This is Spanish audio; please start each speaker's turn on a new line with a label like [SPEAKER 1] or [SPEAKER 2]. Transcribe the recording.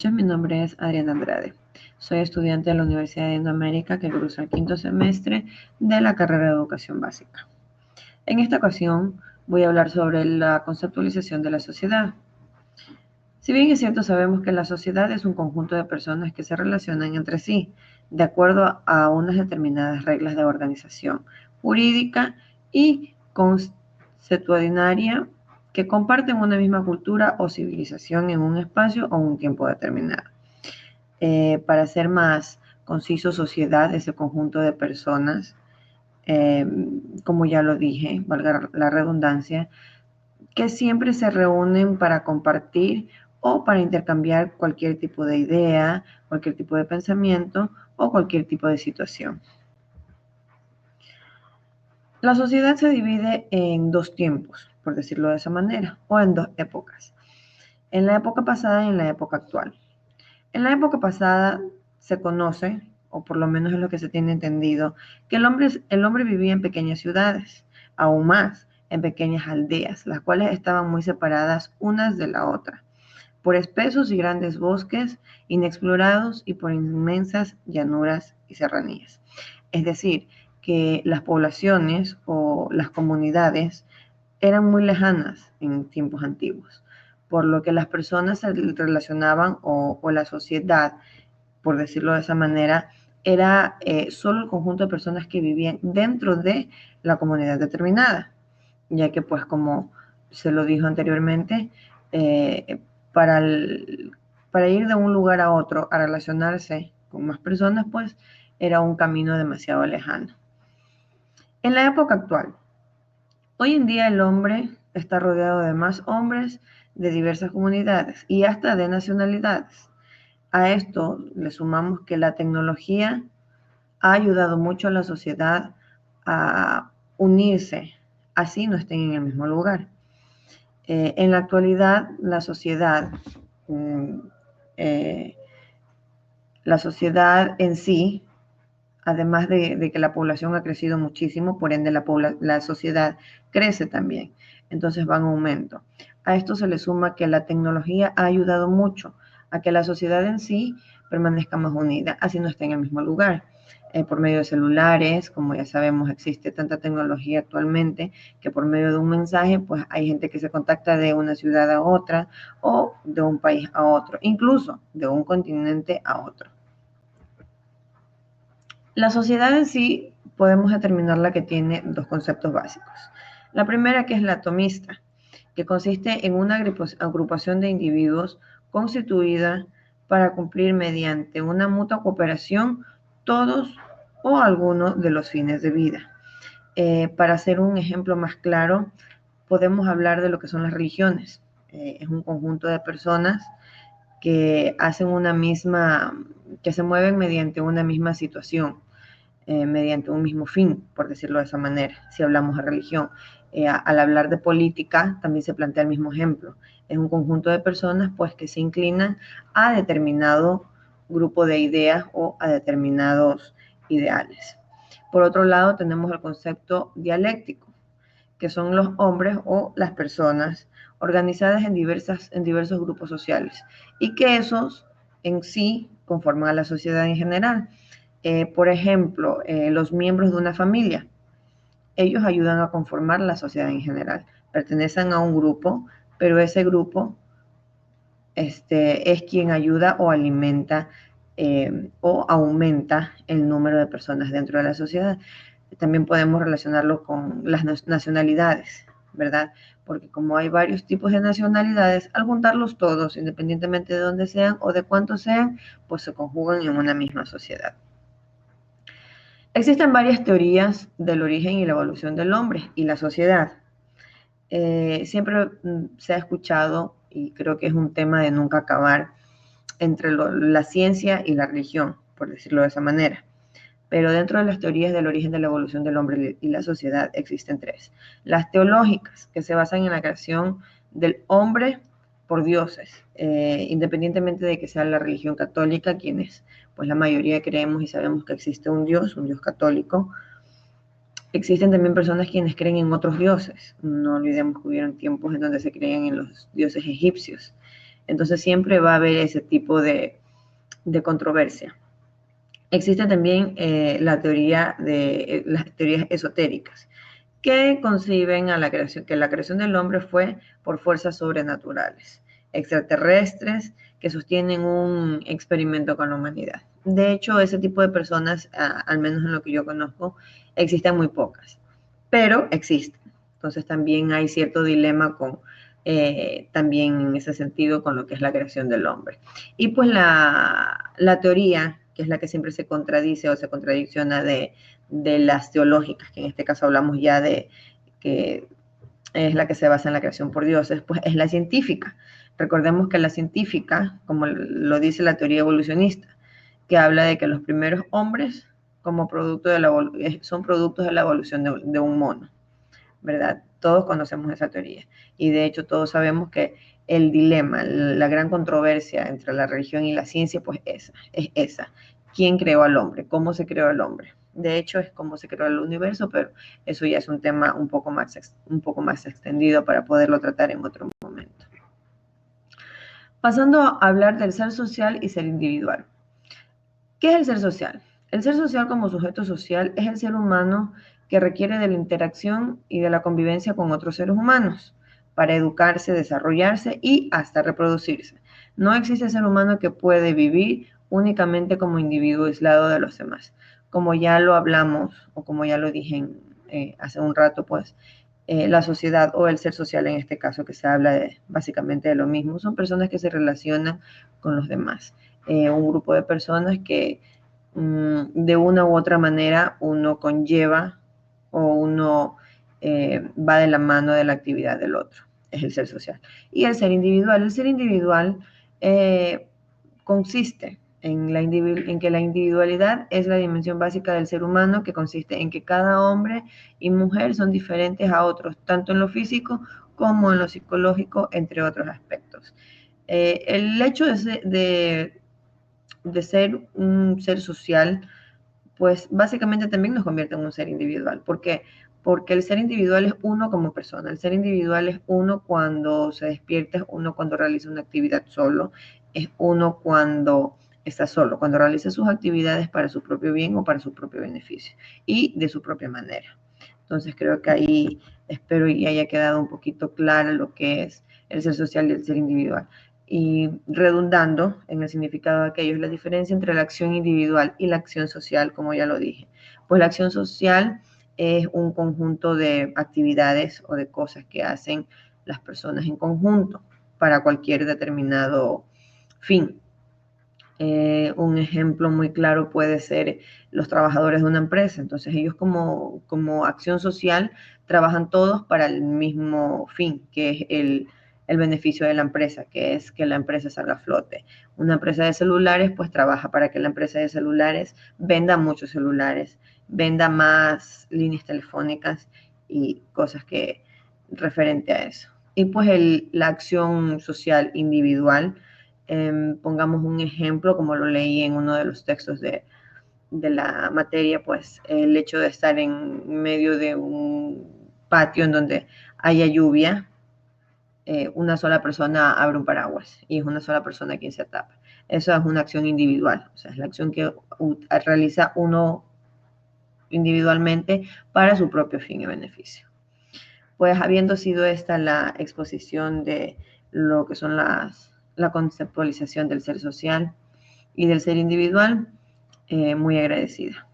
[SPEAKER 1] Mi nombre es Adriana Andrade. Soy estudiante de la Universidad de Indoamérica que cursa el quinto semestre de la carrera de Educación Básica. En esta ocasión voy a hablar sobre la conceptualización de la sociedad. Si bien es cierto, sabemos que la sociedad es un conjunto de personas que se relacionan entre sí de acuerdo a unas determinadas reglas de organización jurídica y consuetudinaria que comparten una misma cultura o civilización en un espacio o un tiempo determinado. Para ser más conciso, sociedad es el conjunto de personas, como ya lo dije, valga la redundancia, que siempre se reúnen para compartir o para intercambiar cualquier tipo de idea, cualquier tipo de pensamiento o cualquier tipo de situación. La sociedad se divide en dos tiempos, por decirlo de esa manera, o en dos épocas. En la época pasada y en la época actual. En la época pasada se conoce, o por lo menos es lo que se tiene entendido, que el hombre vivía en pequeñas ciudades, aún más en pequeñas aldeas, las cuales estaban muy separadas unas de la otra, por espesos y grandes bosques inexplorados y por inmensas llanuras y serranías. Es decir, que las poblaciones o las comunidades eran muy lejanas en tiempos antiguos, por lo que las personas se relacionaban o la sociedad, por decirlo de esa manera, era solo el conjunto de personas que vivían dentro de la comunidad determinada, ya que pues como se lo dijo anteriormente, eh, para, el, para ir de un lugar a otro a relacionarse con más personas, pues era un camino demasiado lejano. En la época actual, hoy en día el hombre está rodeado de más hombres de diversas comunidades y hasta de nacionalidades. A esto le sumamos que la tecnología ha ayudado mucho a la sociedad a unirse, así no estén en el mismo lugar. En la actualidad, eh, la sociedad en sí, además de que la población ha crecido muchísimo, por ende la sociedad crece también, entonces va en aumento. A esto se le suma que la tecnología ha ayudado mucho a que la sociedad en sí permanezca más unida, así no esté en el mismo lugar. Por medio de celulares, como ya sabemos, existe tanta tecnología actualmente que por medio de un mensaje, pues hay gente que se contacta de una ciudad a otra o de un país a otro, incluso de un continente a otro. La sociedad en sí podemos determinarla que tiene dos conceptos básicos. La primera, que es la atomista, que consiste en una agrupación de individuos constituida para cumplir mediante una mutua cooperación todos o algunos de los fines de vida. Para hacer un ejemplo más claro, podemos hablar de lo que son las religiones. Es un conjunto de personas que hacen que se mueven mediante una misma situación, mediante un mismo fin, por decirlo de esa manera, si hablamos de religión. Al hablar de política, también se plantea el mismo ejemplo. Es un conjunto de personas pues, que se inclinan a determinado grupo de ideas o a determinados ideales. Por otro lado, tenemos el concepto dialéctico, que son los hombres o las personas organizadas en diversos grupos sociales y que esos en sí conforman a la sociedad en general. Por ejemplo, los miembros de una familia, ellos ayudan a conformar la sociedad en general. Pertenecen a un grupo, pero ese grupo es quien ayuda o alimenta o aumenta el número de personas dentro de la sociedad. También podemos relacionarlo con las nacionalidades, ¿verdad? Porque como hay varios tipos de nacionalidades, al juntarlos todos, independientemente de dónde sean o de cuántos sean, pues se conjugan en una misma sociedad. Existen varias teorías del origen y la evolución del hombre y la sociedad. Siempre se ha escuchado, y creo que es un tema de nunca acabar, entre la ciencia y la religión, por decirlo de esa manera. Pero dentro de las teorías del origen de la evolución del hombre y la sociedad existen tres. Las teológicas, que se basan en la creación del hombre por dioses, independientemente de que sea la religión católica, quienes pues la mayoría creemos y sabemos que existe un Dios católico. Existen también personas quienes creen en otros dioses. No olvidemos que hubieron tiempos en donde se creían en los dioses egipcios. Entonces siempre va a haber ese tipo de controversia. Existe también las teorías esotéricas, que conciben a la creación, que la creación del hombre fue por fuerzas sobrenaturales, extraterrestres, que sostienen un experimento con la humanidad. De hecho, ese tipo de personas, al menos en lo que yo conozco, existen muy pocas, pero existen. Entonces también hay cierto dilema con, también en ese sentido, con lo que es la creación del hombre. Y pues la teoría, que es la que siempre se contradice o se contradicciona de las teológicas, que en este caso hablamos ya de que es la que se basa en la creación por dioses, pues es la científica. Recordemos que la científica, como lo dice la teoría evolucionista, que habla de que los primeros hombres como producto de son productos de la evolución de un mono, ¿verdad? Todos conocemos esa teoría y de hecho todos sabemos que el dilema, la gran controversia entre la religión y la ciencia, pues es esa. ¿Quién creó al hombre? ¿Cómo se creó el hombre? De hecho, es cómo se creó el universo, pero eso ya es un tema un poco más extendido para poderlo tratar en otro momento. Pasando a hablar del ser social y ser individual. ¿Qué es el ser social? El ser social como sujeto social es el ser humano que requiere de la interacción y de la convivencia con otros seres humanos para educarse, desarrollarse y hasta reproducirse. No existe ser humano que puede vivir únicamente como individuo aislado de los demás. Como ya lo hablamos o como ya lo dije hace un rato, pues la sociedad o el ser social en este caso, que se habla básicamente de lo mismo, son personas que se relacionan con los demás. Un grupo de personas que de una u otra manera uno conlleva o uno va de la mano de la actividad del otro. Es el ser social. Y el ser individual. El ser individual consiste en que la individualidad es la dimensión básica del ser humano, que consiste en que cada hombre y mujer son diferentes a otros, tanto en lo físico como en lo psicológico, entre otros aspectos. El hecho de ser un ser social, pues básicamente también nos convierte en un ser individual. ¿Por qué? Porque el ser individual es uno como persona. El ser individual es uno cuando se despierta, es uno cuando realiza una actividad solo, es uno cuando está solo, cuando realiza sus actividades para su propio bien o para su propio beneficio y de su propia manera. Entonces creo que ahí espero y haya quedado un poquito claro lo que es el ser social y el ser individual. Y redundando en el significado de aquello, es la diferencia entre la acción individual y la acción social, como ya lo dije. Pues la acción social es un conjunto de actividades o de cosas que hacen las personas en conjunto para cualquier determinado fin. Un ejemplo muy claro puede ser los trabajadores de una empresa. Entonces ellos como acción social trabajan todos para el mismo fin, que es el beneficio de la empresa, que es que la empresa salga a flote. Una empresa de celulares pues trabaja para que la empresa de celulares venda muchos celulares, venda más líneas telefónicas y cosas que referente a eso. Y pues la acción social individual, pongamos un ejemplo, como lo leí en uno de los textos de la materia, pues el hecho de estar en medio de un patio en donde haya lluvia, una sola persona abre un paraguas y es una sola persona quien se tapa. Eso es una acción individual, o sea, es la acción que realiza uno individualmente para su propio fin y beneficio. Pues habiendo sido esta la exposición de lo que son la conceptualización del ser social y del ser individual, muy agradecida.